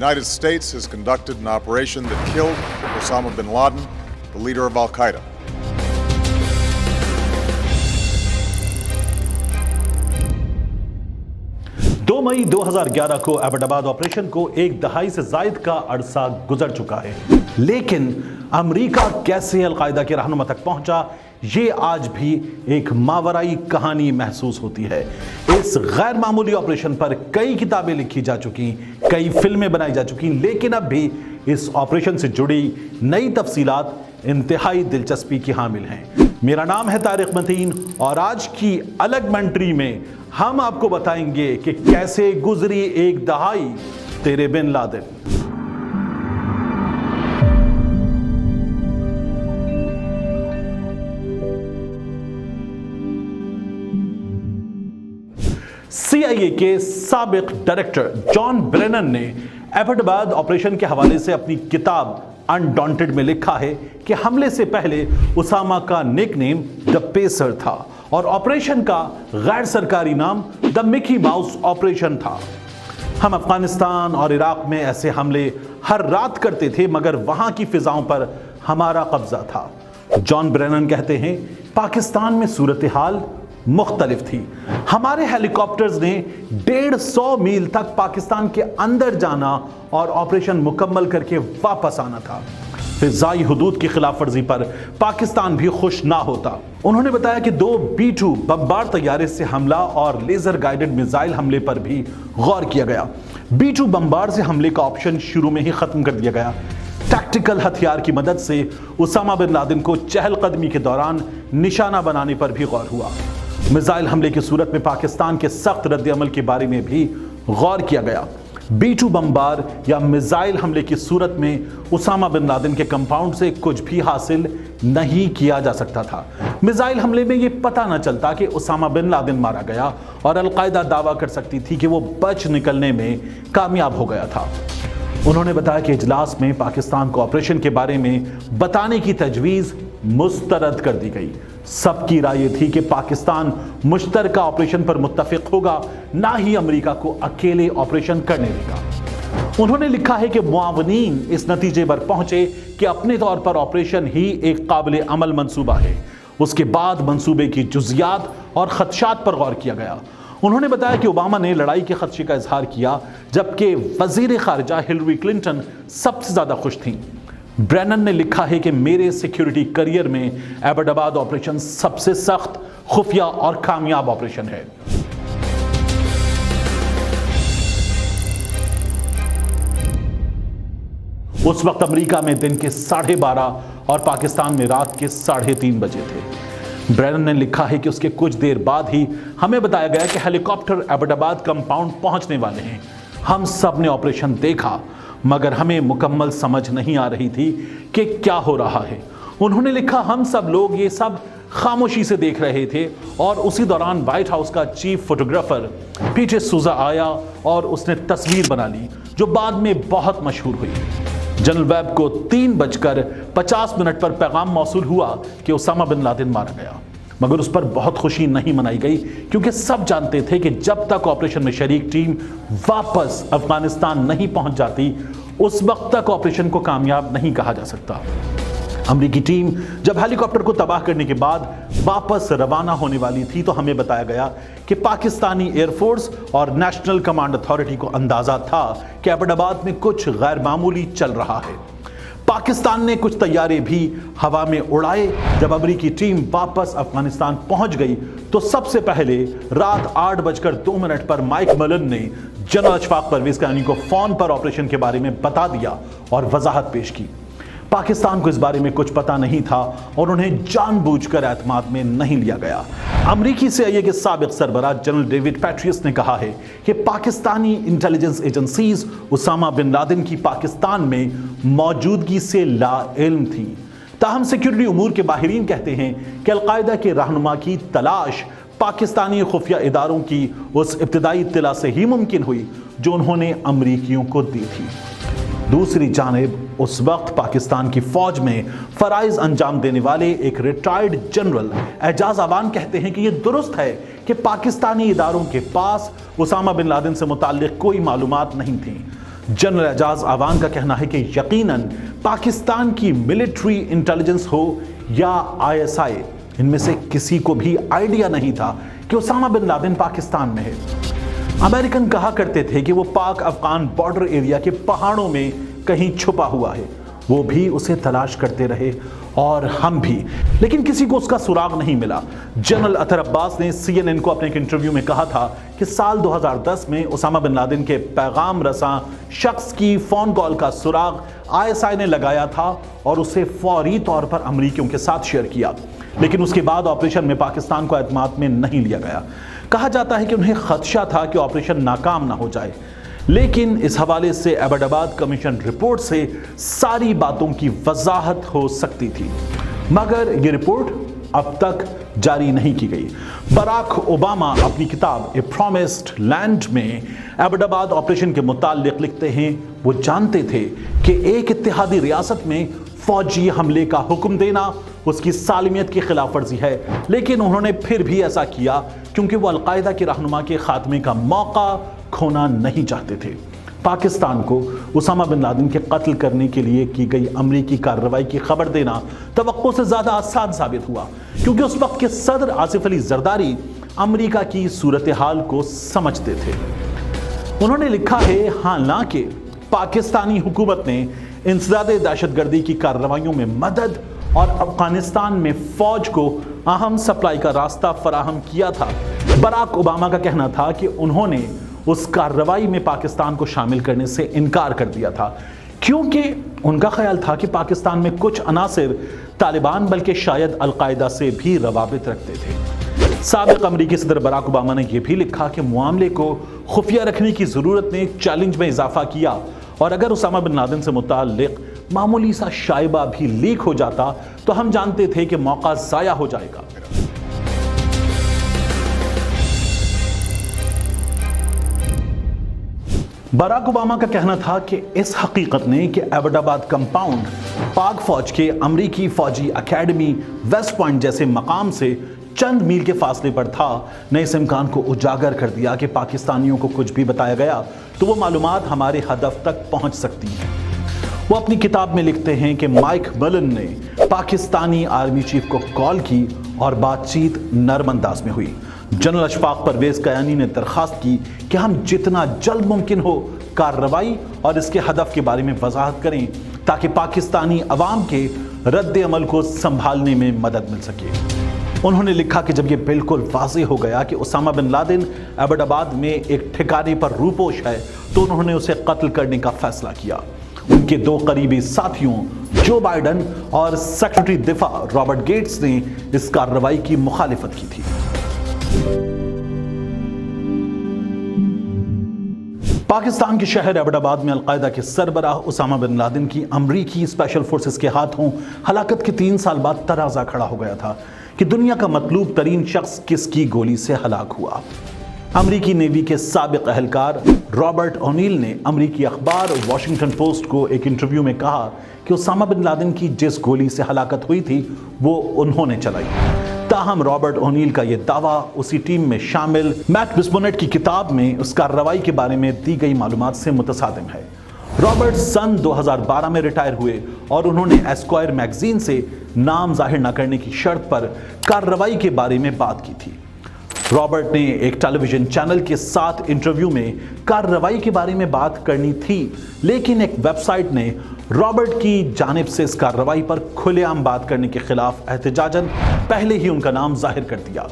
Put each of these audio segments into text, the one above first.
United States has conducted an operation that killed Osama bin Laden, the leader of Al-Qaeda. दो मई 2011 को Abbottabad operation को एक दहाई से जायद का अरसा गुजर चुका है, लेकिन अमेरिका कैसे अलकायदा के रहनुमा तक पहुंचा, ये आज भी एक मावराई कहानी महसूस होती है। इस गैर मामूली ऑपरेशन पर कई किताबें लिखी जा चुकी, कई फिल्में बनाई जा चुकी, लेकिन अब भी इस ऑपरेशन से जुड़ी नई तफसीलात इंतहाई दिलचस्पी की हामिल हैं। मेरा नाम है तारिक मतीन और आज की अलग मंट्री में हम आपको बताएंगे कि कैसे गुजरी एक दहाई तेरे बिन लादेन। CIA के साबिक डायरेक्टर जॉन ब्रेनन ने एबटाबाद ऑपरेशन के हवाले से अपनी किताब अनडॉन्टेड में लिखा है कि हमले से पहले उसामा का निकनेम द पेसर था और ऑपरेशन का गैर सरकारी नाम द मिकी माउस ऑपरेशन था। हम अफगानिस्तान और इराक में ऐसे हमले हर रात करते थे, मगर वहां की फिजाओं पर हमारा कब्जा था। जॉन ब्रेनन कहते हैं, पाकिस्तान में सूरत हाल मुख्तलिफ थी। हमारे हेलीकॉप्टर्स ने 150 मील तक पाकिस्तान के अंदर जाना और ऑपरेशन मुकम्मल करके वापस आना था। फिजाई हुदूद की खिलाफ वर्जी पर पाकिस्तान भी खुश ना होता। उन्होंने बताया कि 2 B-2 बमबार तैयारे से हमला और लेजर गाइडेड मिसाइल हमले पर भी गौर किया गया। B-2 बमबार से हमले का ऑप्शन शुरू में ही खत्म कर दिया गया। टैक्टिकल हथियार की मदद से उसामा बिन लादेन को चहलकदमी के दौरान निशाना बनाने पर भी गौर हुआ। मिसाइल हमले की सूरत में पाकिस्तान के सख्त रद्द-ए-अमल के बारे में भी गौर किया गया। B-2 बमबार या मिसाइल हमले की सूरत में उसामा बिन लादेन के कंपाउंड से कुछ भी हासिल नहीं किया जा सकता था। मिसाइल हमले में ये पता न चलता कि उसामा बिन लादेन मारा गया और अलकायदा दावा कर सकती थी कि वो बच निकलने में कामयाब हो गया था। उन्होंने बताया कि इजलास में पाकिस्तान को ऑपरेशन के बारे में बताने की तजवीज़ मुस्तरद कर दी गई। सबकी राय ये थी कि पाकिस्तान मुश्तरका ऑपरेशन पर मुत्तफिक होगा, ना ही अमेरिका को अकेले ऑपरेशन करने देगा। उन्होंने लिखा है कि मुआवनीन इस नतीजे पर पहुंचे कि अपने तौर पर ऑपरेशन ही एक काबिल अमल मंसूबा है। उसके बाद मंसूबे की जुज़ियात और खदशात पर गौर किया गया। उन्होंने बताया कि ओबामा ने लड़ाई के खदशे का इजहार किया, जबकि वज़ीर ख़ारिजा हिलरी क्लिंटन सबसे ज़्यादा खुश थीं। ब्रेनन ने लिखा है कि मेरे सिक्योरिटी करियर में एबटाबाद ऑपरेशन सबसे सख्त, खुफिया और कामयाब ऑपरेशन है। उस वक्त अमेरिका में दिन के 12:30 और पाकिस्तान में रात के 3:30 बजे थे। ब्रेनन ने लिखा है कि उसके कुछ देर बाद ही हमें बताया गया कि हेलीकॉप्टर एबटाबाद कंपाउंड पहुंचने वाले हैं। हम सब ने ऑपरेशन देखा, मगर हमें मुकम्मल समझ नहीं आ रही थी कि क्या हो रहा है। उन्होंने लिखा, हम सब लोग ये सब खामोशी से देख रहे थे और उसी दौरान व्हाइट हाउस का चीफ फोटोग्राफर पीटर सूजा आया और उसने तस्वीर बना ली, जो बाद में बहुत मशहूर हुई। जनरल वेब को 3:50 पर पैगाम मौसूल हुआ कि उसामा बिन लादेन मारा गया, मगर उस पर बहुत खुशी नहीं मनाई गई, क्योंकि सब जानते थे कि जब तक ऑपरेशन में शरीक टीम वापस अफगानिस्तान नहीं पहुंच जाती, उस वक्त तक ऑपरेशन को कामयाब नहीं कहा जा सकता। अमेरिकी टीम जब हेलीकॉप्टर को तबाह करने के बाद वापस रवाना होने वाली थी, तो हमें बताया गया कि पाकिस्तानी एयरफोर्स और नेशनल कमांड अथॉरिटी को अंदाजा था कि एबटाबाद में कुछ गैर मामूली चल रहा है। पाकिस्तान ने कुछ तैयारे भी हवा में उड़ाए। जब अमेरिकी टीम वापस अफगानिस्तान पहुंच गई, तो सबसे पहले रात 8:02 पर माइक मलन ने जनरल अशफाक परवेज कानी को फोन पर ऑपरेशन के बारे में बता दिया और वजाहत पेश की। पाकिस्तान को इस बारे में कुछ पता नहीं था और उन्हें जानबूझकर एतमाद में नहीं लिया गया। अमेरिकी CIA के साबिक सरबराह जनरल डेविड पैट्रियस ने कहा है कि Pakistani intelligence agencies Osama bin Laden की पाकिस्तान में मौजूदगी से लाइल्म थी। ताहम सिक्योरिटी उमूर के माहिरीन कहते हैं कि अलकायदा के रहनुमा की तलाश पाकिस्तानी खुफिया इदारों की उस इब्तिदाई इत्तला से ही मुमकिन हुई जो उन्होंने अमरीकियों को दी थी। दूसरी जानिब उस वक्त पाकिस्तान की फौज में फराइज अंजाम देने वाले एक रिटायर्ड जनरल एजाज अवान कहते हैं कि यह दुरुस्त है कि पाकिस्तानी इदारों के पास उसामा बिन लादेन से मुताल्लिक कोई मालूमात नहीं थी। जनरल एजाज आवान का कहना है कि यकीनन पाकिस्तान की मिलिट्री इंटेलिजेंस हो या आईएसआई, इनमें से किसी को भी आइडिया नहीं था कि उसामा बिन लादेन पाकिस्तान में है। अमेरिकन कहा करते थे कि वो पाक अफगान बॉर्डर एरिया के पहाड़ों में कहीं छुपा हुआ है। वो भी उसे तलाश करते रहे और हम भी, लेकिन किसी को उसका सुराग नहीं मिला। जनरल अतर अब्बास ने CNN को अपने एक इंटरव्यू में कहा था कि साल 2010 में उसामा बिन लादेन के पैगाम रसां शख्स की फोन कॉल का सुराग ISI ने लगाया था और उसे फौरी तौर पर अमरीकियों के साथ शेयर किया, लेकिन उसके बाद ऑपरेशन में पाकिस्तान को एतमाद में नहीं लिया गया। कहा जाता है कि उन्हें खदशा था कि ऑपरेशन नाकाम ना हो जाए, लेकिन इस हवाले से एबटाबाद कमीशन रिपोर्ट से सारी बातों की वजाहत हो सकती थी, मगर ये रिपोर्ट अब तक जारी नहीं की गई। बराक ओबामा अपनी किताब ए प्रॉमिस्ड लैंड में एबटाबाद ऑपरेशन के मुताल्लिक लिखते हैं, वो जानते थे कि एक इत्तेहादी रियासत में फौजी हमले का हुक्म देना उसकी सालमियत की खिलाफ वर्जी है, लेकिन उन्होंने फिर भी ऐसा किया क्योंकि वो अलकायदा के रहनुमा के खात्मे का मौका खोना नहीं चाहते थे। पाकिस्तान को उसामा बिन लादेन के कत्ल करने के लिए की गई अमरीकी कार्रवाई की खबर देना तवक्को से ज्यादा आसान साबित हुआ, क्योंकि उस वक्त के सदर आसिफ अली जरदारी अमरीका की सूरत हाल को समझते थे। उन्होंने लिखा है, हालांकि पाकिस्तानी हुकूमत ने इंसदादे दहशतगर्दी की कार्रवाइयों में मदद और अफगानिस्तान में फौज को अहम सप्लाई का रास्ता फराहम किया था, बराक ओबामा का कहना था कि उन्होंने उस कार्रवाई में पाकिस्तान को शामिल करने से इनकार कर दिया था, क्योंकि उनका ख्याल था कि पाकिस्तान में कुछ अनासिर तालिबान बल्कि शायद अलकायदा से भी रवाबित रखते थे। साबिक अमरीकी सदर बराक ओबामा ने यह भी लिखा कि मामले को खुफिया रखने की जरूरत ने चैलेंज में इजाफा किया, और अगर उसामा बिन लादेन से मुताल्लिक मामूली सा शाइबा भी लीक हो जाता तो हम जानते थे कि मौका जाया हो जाएगा। बराक ओबामा का कहना था कि इस हकीकत ने कि एबटाबाद कंपाउंड पाक फौज के अमरीकी फौजी अकेडमी वेस्ट पॉइंट जैसे मकाम से चंद मील के फासले पर था, ने इस इम्कान को उजागर कर दिया कि पाकिस्तानियों को कुछ भी बताया गया तो वो मालूमात हमारे हदफ तक पहुंच सकती हैं। वो अपनी किताब में लिखते हैं कि माइक मलन ने पाकिस्तानी आर्मी चीफ को कॉल की और बातचीत नरम अंदाज में हुई। जनरल अशफाक परवेज कयानी ने दरखास्त की कि हम जितना जल्द मुमकिन हो कार्रवाई और इसके हदफ के बारे में वजाहत करें ताकि पाकिस्तानी अवाम के रद्द अमल को संभालने में मदद मिल सके। उन्होंने लिखा कि जब यह बिल्कुल वाज़ेह हो गया कि उसामा बिन लादेन एबटाबाद में एक ठिकाने पर रूपोश है तो उन्होंने उसे कत्ल करने का फैसला किया। उनके दो करीबी साथियों जो बाइडन और सेक्रेटरी दिफा रॉबर्ट गेट्स ने इस कार्रवाई की मुखालिफत की थी। पाकिस्तान के शहर एबटाबाद में अलकायदा के सरबराह उसामा बिन लादेन की अमरीकी स्पेशल फोर्सेस के हाथों हलाकत के 3 साल बाद तराजा खड़ा हो गया था कि दुनिया का मतलूब तरीन शख्स किसकी गोली से हलाक हुआ। अमरीकी नेवी के साबिक अहलकार रॉबर्ट ओनील ने अमरीकी अखबार वॉशिंगटन पोस्ट को एक इंटरव्यू में कहा कि उसामा बिन लादेन की जिस गोली से हलाकत हुई थी वो उन्होंने चलाई। ताहम रॉबर्ट ओनील का यह दावा उसी टीम में शामिल मैट बिस्मोनेट की किताब में उस कार्रवाई के बारे में दी गई मालूमात से मुतसादिम है। रॉबर्ट सन 2012 में रिटायर हुए और उन्होंने एस्क्वायर मैगजीन से नाम जाहिर न करने की शर्त पर कार्रवाई के बारे में बात की थी। रॉबर्ट ने एक टेलीविजन चैनल के साथ इंटरव्यू में कार्रवाई के बारे में बात करनी थी, लेकिन एक वेबसाइट ने रॉबर्ट की जानिब से इस कार्रवाई पर खुलेआम बात करने के खिलाफ एहतजाजन पहले ही उनका नाम जाहिर कर दिया।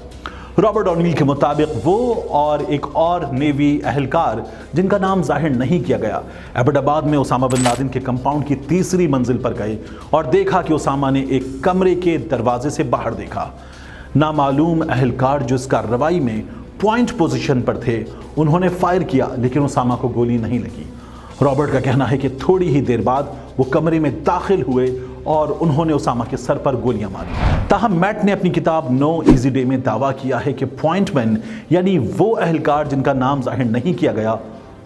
रॉबर्ट ओनील के मुताबिक वो और एक और नेवी अहलकार जिनका नाम जाहिर नहीं किया गया एबटाबाद में उसामा बिन लादेन के कंपाउंड की 3री मंजिल पर गए और देखा कि उसामा ने एक कमरे के दरवाजे से बाहर देखा। नामालूम अहलकार जो इस कार्रवाई में पॉइंट पोजीशन पर थे उन्होंने फायर किया, लेकिन उसामा को गोली नहीं लगी। रॉबर्ट का कहना है कि थोड़ी ही देर बाद वो कमरे में दाखिल हुए और उन्होंने उसामा के सर पर गोलियां मारी। ताहम मैट ने अपनी किताब नो इजी डे में दावा किया है कि पॉइंटमैन यानी वो अहलकार जिनका नाम जाहिर नहीं किया गया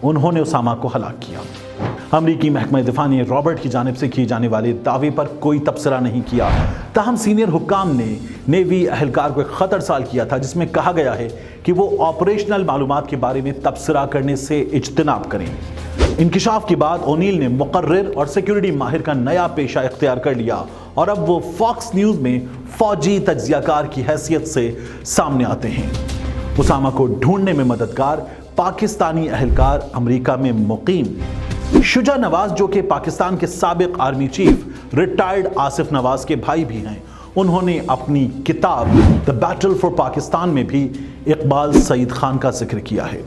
उन्होंने उसामा को हलाक किया। अमरीकी महकमा दिफा ने रॉबर्ट की जानिब से किए जाने वाले दावे पर कोई तबसरा नहीं किया। ताहम सीनियर हुक्काम ने नेवी अहलकार को एक खत अरसाल किया था जिसमें कहा गया है कि वो ऑपरेशनल मालूमात के बारे में तबसरा करने से इज्तनाब करें। انکشاف کے بعد اونیل نے مقرر اور سیکیورٹی ماہر کا نیا پیشہ اختیار کر لیا اور اب وہ فاکس نیوز میں فوجی تجزیہ کار کی حیثیت سے سامنے آتے ہیں۔ اسامہ کو ڈھونڈنے میں مددگار پاکستانی اہلکار امریکہ میں مقیم شجاع نواز، جو کہ پاکستان کے سابق آرمی چیف ریٹائرڈ آصف نواز کے بھائی بھی ہیں، انہوں نے اپنی کتاب دی بیٹل فار پاکستان میں بھی اقبال سعید خان کا ذکر کیا ہے۔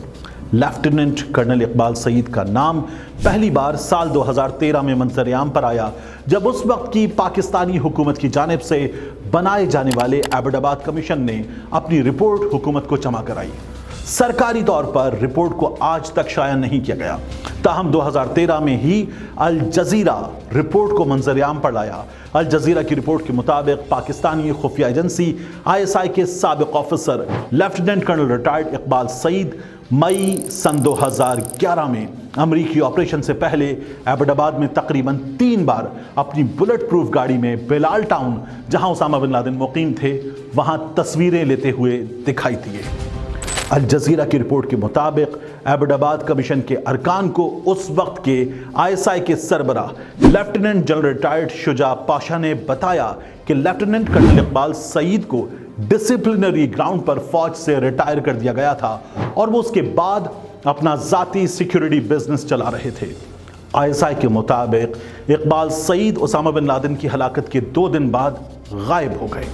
لیفٹیننٹ کرنل اقبال سعید کا نام پہلی بار سال 2013 میں منظر عام پر آیا، جب اس وقت کی پاکستانی حکومت کی جانب سے بنائے جانے والے ایبٹ آباد کمیشن نے اپنی رپورٹ حکومت کو جمع کرائی۔ سرکاری طور پر رپورٹ کو آج تک شائع نہیں کیا گیا، تاہم 2013 میں ہی الجزیرہ رپورٹ کو منظر عام پر لایا۔ الجزیرہ کی رپورٹ کے مطابق پاکستانی خفیہ ایجنسی ISI کے سابق officer lieutenant colonel retired Iqbal Saeed مئی سن 2011 میں امریکی آپریشن سے پہلے ایبٹ آباد میں تقریباً 3 بار اپنی بلٹ پروف گاڑی میں بلال ٹاؤن، جہاں اسامہ بن لادن مقیم تھے، وہاں تصویریں لیتے ہوئے دکھائی دیے۔ الجزیرہ کی رپورٹ کے مطابق ایبٹ آباد کمیشن کے ارکان کو اس وقت کے ISI کے سربراہ لیفٹیننٹ جنرل ریٹائرڈ شجاع پاشا نے بتایا کہ لیفٹیننٹ کرنل اقبال سعید کو ڈسپلنری گراؤنڈ پر فوج سے ریٹائر کر دیا گیا تھا اور وہ اس کے بعد اپنا ذاتی سیکیورٹی بزنس چلا رہے تھے۔ ISI کے مطابق اقبال سعید اسامہ بن لادن کی ہلاکت کے 2 دن بعد غائب ہو گئے۔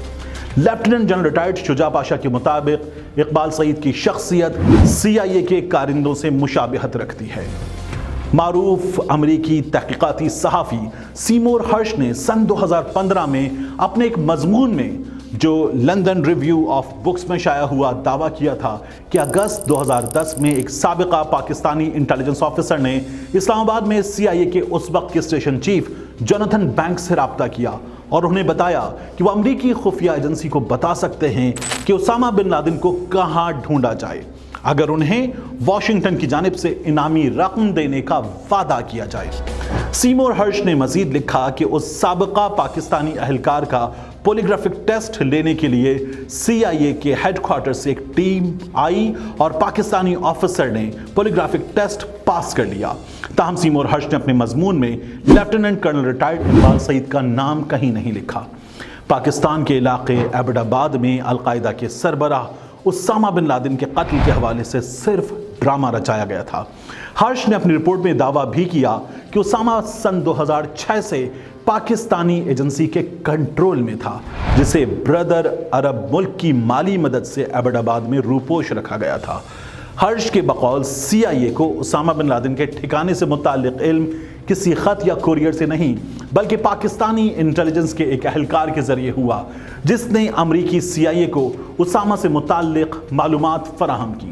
لیفٹیننٹ جنرل ریٹائرڈ شجاع پاشا کے مطابق اقبال سعید کی شخصیت CIA کے کارندوں سے مشابہت رکھتی ہے۔ معروف امریکی تحقیقاتی صحافی سیمور ہرش نے سن 2015 میں اپنے ایک مضمون میں جو لندن ریویو آف بکس میں شائع ہوا دعویٰ کیا تھا کہ اگست 2010 میں ایک سابقہ پاکستانی انٹیلیجنس آفیسر نے اسلام آباد میں CIA کے اس وقت کے اسٹیشن چیف جوناتھن بینکس سے رابطہ کیا اور انہیں بتایا کہ وہ امریکی خفیہ ایجنسی کو بتا سکتے ہیں کہ اسامہ بن لادن کو کہاں ڈھونڈا جائے اگر انہیں واشنگٹن کی جانب سے انعامی رقم دینے کا وعدہ کیا جائے۔ سیمور ہرش نے مزید لکھا کہ اس سابقہ پاکستانی اہلکار کا پولیگرافک ٹیسٹ لینے کے لیے CIA کے ہیڈ کوارٹر سے ایک ٹیم آئی اور پاکستانی آفیسر نے پولیگرافک ٹیسٹ پاس کر لیا، تاہم سیمور ہرش نے اپنے مضمون میں لیفٹیننٹ کرنل ریٹائرڈ اقبال سعید کا نام کہیں نہیں لکھا۔ پاکستان کے علاقے ایبٹ آباد میں القاعدہ کے سربراہ اسامہ بن لادن کے قتل کے حوالے سے صرف ڈرامہ رچایا گیا تھا۔ ہرش نے اپنی رپورٹ میں دعویٰ بھی کیا کہ اسامہ سن 2006 سے پاکستانی ایجنسی کے کنٹرول میں تھا، جسے بردر عرب ملک کی مالی مدد سے ایبٹ آباد میں روپوش رکھا گیا تھا۔ ہرش کے بقول CIA کو اسامہ بن لادن کے ٹھکانے سے متعلق علم کسی خط یا کوریئر سے نہیں بلکہ پاکستانی انٹیلیجنس کے ایک اہلکار کے ذریعے ہوا، جس نے امریکی CIA کو اسامہ سے متعلق معلومات فراہم کی۔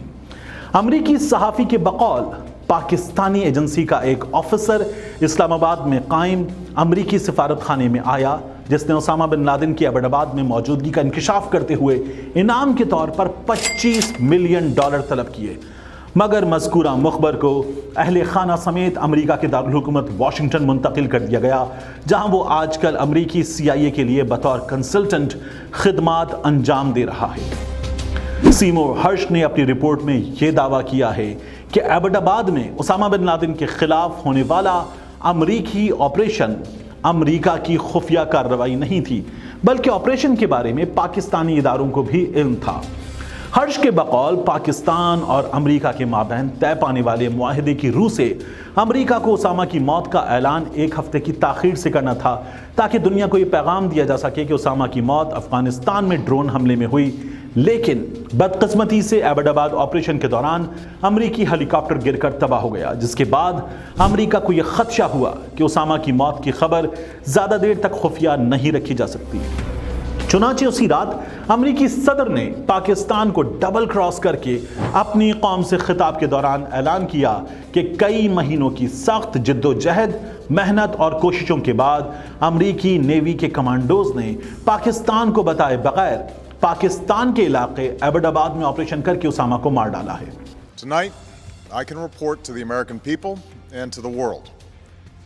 امریکی صحافی کے بقول پاکستانی ایجنسی کا ایک آفیسر اسلام آباد میں قائم امریکی سفارت خانے میں آیا، جس نے اسامہ بن لادن کی ایبٹ آباد میں موجودگی کا انکشاف کرتے ہوئے انعام کے طور پر $25 ملین طلب کیے، مگر مذکورہ مخبر کو اہل خانہ سمیت امریکہ کے دارالحکومت واشنگٹن منتقل کر دیا گیا، جہاں وہ آج کل امریکی CIA کے لیے بطور کنسلٹنٹ خدمات انجام دے رہا ہے۔ سیمور ہرش نے اپنی رپورٹ میں یہ دعویٰ کیا ہے کہ ایبٹ آباد میں اسامہ بن لادن کے خلاف ہونے والا امریکی آپریشن امریکہ کی خفیہ کارروائی نہیں تھی، بلکہ آپریشن کے بارے میں پاکستانی اداروں کو بھی علم تھا۔ ہرش کے بقول پاکستان اور امریکہ کے مابین طے پانے والے معاہدے کی روح سے امریکہ کو اسامہ کی موت کا اعلان 1 ہفتے کی تاخیر سے کرنا تھا، تاکہ دنیا کو یہ پیغام دیا جا سکے کہ اسامہ کی موت افغانستان میں ڈرون حملے میں ہوئی، لیکن بدقسمتی سے ایبٹ آباد آپریشن کے دوران امریکی ہیلی کاپٹر گر کر تباہ ہو گیا، جس کے بعد امریکہ کو یہ خدشہ ہوا کہ اسامہ کی موت کی خبر زیادہ دیر تک خفیہ نہیں رکھی جا سکتی۔ چنانچہ اسی رات امریکی صدر نے پاکستان کو ڈبل کراس کر کے اپنی قوم سے خطاب کے دوران اعلان کیا کہ کئی مہینوں کی سخت جد و جہد، محنت اور کوششوں کے بعد امریکی نیوی کے کمانڈوز نے پاکستان کو بتائے بغیر پاکستان کے علاقے ایبٹ آباد میں آپریشن کر کے اسامہ کو مار ڈالا ہے۔ Tonight, I can report to the American people and to the world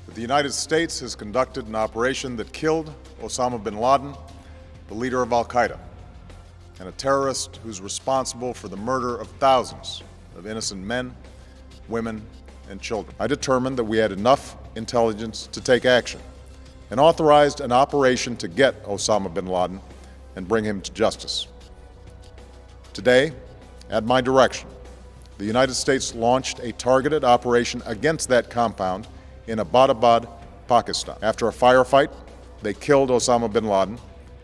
that the United States has conducted an operation that killed Osama bin Laden, the leader of Al-Qaeda, and a terrorist who's responsible for the murder of thousands of innocent men, women, and children. I determined that we had enough intelligence to take action and authorized an operation to get Osama bin Laden and bring him to justice. Today, at my direction, the United States launched a targeted operation against that compound in Abbottabad, Pakistan. After a firefight, they killed Osama bin Laden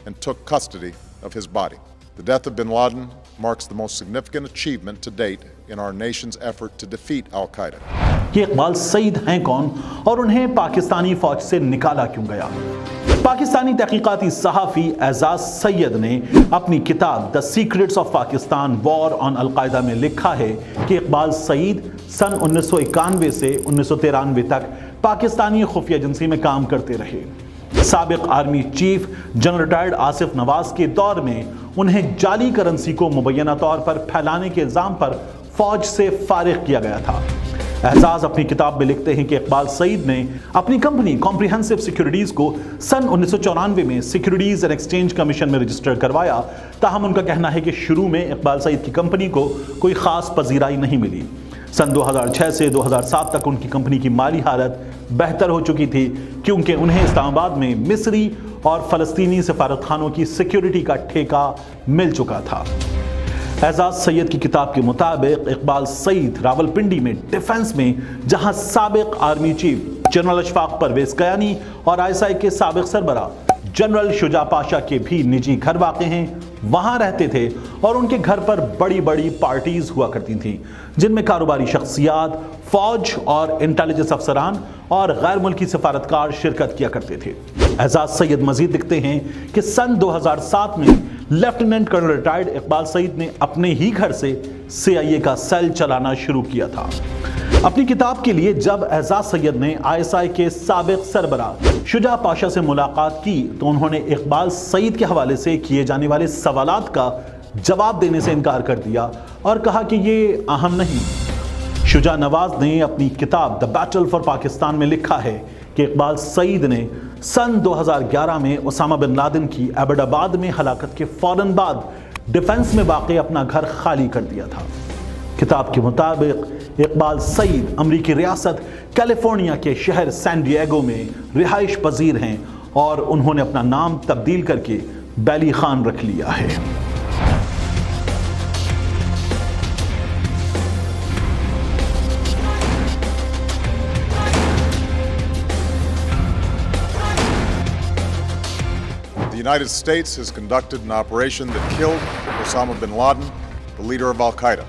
and took custody of his body. The death of bin Laden marks the most significant achievement to date in our nation's effort to defeat Al-Qaeda. ये इकबाल सईद हैं कौन और उन्हें पाकिस्तानी फौज से निकाला क्यों गया? पाकिस्तानी तहकीकाती सहाफ़ी एजाज सैयद ने अपनी किताब the secrets of Pakistan war on al Qaeda में लिखा है कि इकबाल सईद सन 1991 से 1993 तक पाकिस्तानी खुफिया एजेंसी में काम करते रहे। साबिक army chief general retired Asif Nawaz के दौर में उन्हें जाली करेंसी को मुबैना तौर पर फैलाने के इल्जाम पर फौज से फारिग किया गया था। एजाज अपनी किताब में लिखते हैं कि इकबाल सईद ने अपनी कंपनी कॉम्प्रिहेंसिव सिक्योरिटीज को सन 1994 में सिक्योरिटीज एंड एक्सचेंज कमीशन में रजिस्टर करवाया। ताहम उनका कहना है कि शुरू में इकबाल सईद की कंपनी को कोई खास पजीराई नहीं मिली। सन 2006 से 2007 तक उनकी कंपनी की माली हालत बेहतर हो चुकी थी क्योंकि उन्हें इस्लामाबाद में मिस्री और फ़लस्तीनी सफारतखानों की सिक्योरिटी का ठेका मिल चुका था। एजाज सैयद की किताब के मुताबिक इकबाल सईद रावलपिंडी में डिफेंस में, जहां साबिक army chief general Ashfaq Parvez Kayani और आईएसआई के साबिक सरबरा जनरल शुजा पाशा के भी निजी घर वाक़े हैं, वहां रहते थे और उनके घर पर बड़ी बड़ी पार्टीज हुआ करती थीं जिनमें कारोबारी शख्सियात, फौज और इंटेलिजेंस अफसरान और गैर मुल्की सफारतकार शिरकत किया करते थे। एजाज सैयद मजीद लिखते हैं कि सन 2007 में lieutenant colonel retired Iqbal Saeed ने अपने ही घर से CIA का सेल चलाना शुरू किया था। अपनी किताब के लिए जब एजाज सैयद ने आईएसआई के साबिक सरबरा शुजा पाशा से मुलाकात की तो उन्होंने इकबाल सईद के हवाले से किए जाने वाले सवालात का जवाब देने से इनकार कर दिया और कहा कि ये अहम नहीं। शुजा नवाज ने अपनी किताब द बैटल फॉर पाकिस्तान में लिखा है कि इकबाल सईद ने सन 2011 में ओसामा बिन लादेन की एबटाबाद में हलाकत के फौरन बाद डिफेंस में वाक़ अपना घर खाली कर दिया था। किताब के मुताबिक इकबाल सईद अमरीकी रियासत कैलिफोर्निया के शहर सैन डिएगो में रिहाइश पजीर हैं और उन्होंने अपना नाम तब्दील करके बैली खान रख लिया है। The United States has conducted an operation that killed Osama bin Laden, the leader of Al-Qaeda.